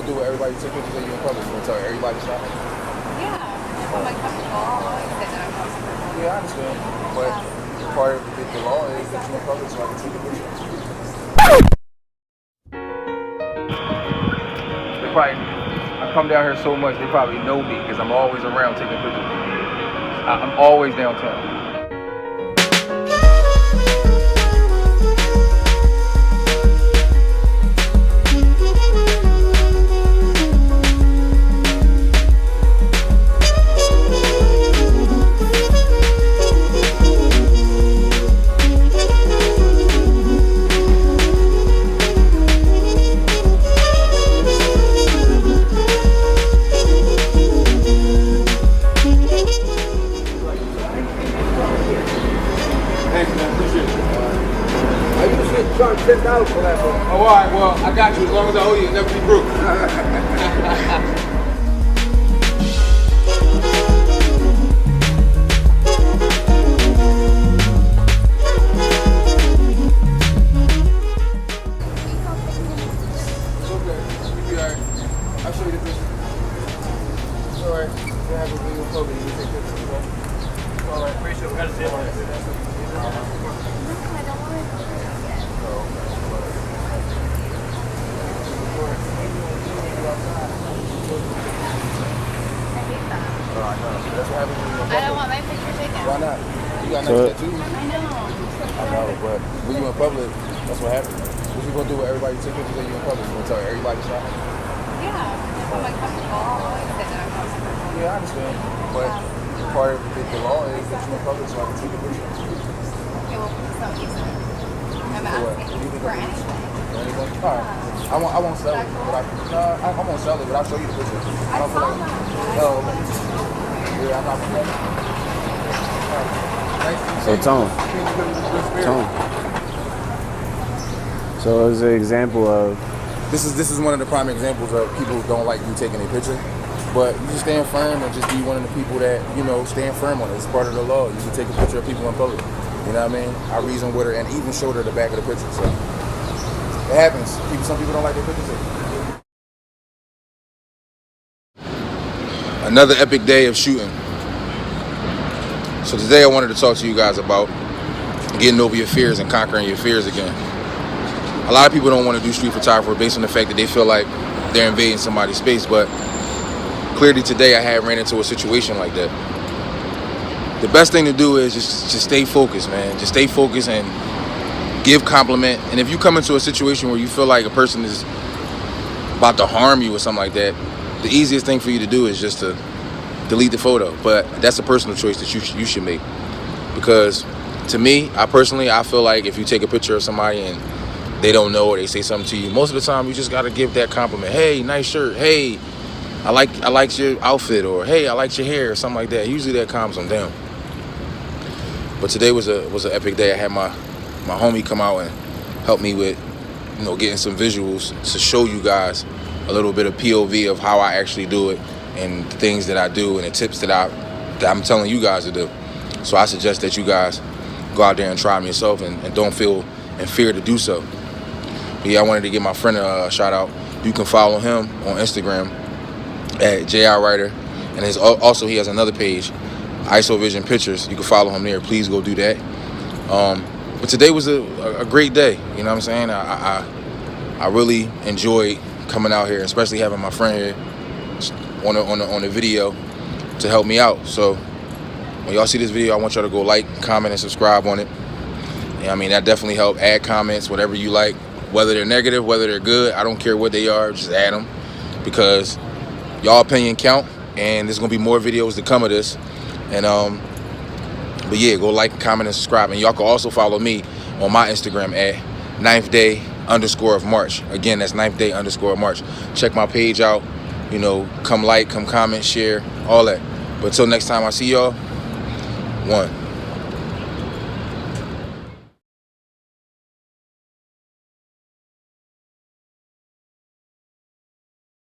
gonna do with everybody take pictures of you in public? You gonna tell everybody stop? Yeah, if I'm uncomfortable, I'll always say that I'm comfortable. Yeah, I understand. But part of the law is that you're in public so I can take a picture. They probably, I come down here so much, they probably know me because I'm always around taking pictures. I'm always downtown. $10 for that one. Oh, all right, well, I got you. As long as I owe you, it'll never be broke. It's okay. You'll be all right. I'll show you the picture. It's all right. You have a video public. You can take pictures, okay? It's all right. Appreciate it. We got to see it. I don't want my picture taken. Why not? You got nice tattoos. I know, but when you in public, that's what happens. What you gonna do with everybody take pictures of you in public? You gonna tell everybody stop? Yeah, if I'm uncomfortable, I'll always say that I'm comfortable. Yeah, I understand. But part of the law is that you're in public so I can take a picture. Okay, well, so you said. I'm asking for anything. Anything? All right. I won't sell it, but I won't sell it, but I'll show you the picture. I don't feel like no. Yeah, I'm not gonna. So Tone. So as an example of this is one of the prime examples of people who don't like you taking a picture, but you just stand firm and just be one of the people that stand firm on it. It's part of the law. You can take a picture of people in public. You know what I mean? I reasoned with her and even showed her the back of the picture. So it happens. Some people don't like their pictures taken. Another epic day of shooting. So today I wanted to talk to you guys about getting over your fears and conquering your fears again. A lot of people don't want to do street photography based on the fact that they feel like they're invading somebody's space, but clearly today I ran into a situation like that. The best thing to do is just stay focused, man. Just stay focused and give compliment. And if you come into a situation where you feel like a person is about to harm you or something like that, the easiest thing for you to do is just to delete the photo. But that's a personal choice that you should make. Because to me, I feel like if you take a picture of somebody and they don't know or they say something to you, most of the time you just got to give that compliment. Hey, nice shirt. Hey, I like your outfit, or hey, I like your hair, or something like that. Usually that calms them down. But today was an epic day. I had my homie come out and help me with getting some visuals to show you guys a little bit of POV of how I actually do it and the things that I do and the tips that I'm telling you guys to do. So I suggest that you guys go out there and try them yourself and don't feel in fear to do so. But yeah, I wanted to give my friend a shout out. You can follow him on Instagram at JRWriter, and he has another page, ISO Vision Pictures. You can follow him there. Please go do that. But today was a great day. You know what I'm saying? I really enjoyed coming out here, especially having my friend here on the video to help me out. So when y'all see this video, I want y'all to go like, comment, and subscribe on it. Yeah, I mean, that definitely helped. Add comments, whatever you like, whether they're negative, whether they're good. I don't care what they are, just add them, because y'all opinion count, and there's gonna be more videos to come of this. And but yeah, go like, comment, and subscribe. And y'all can also follow me on my Instagram at 9th-day_of-March. Again, that's 9th-day_of-March. Check my page out. Come like, come comment, share, all that. But until next time I see y'all, one.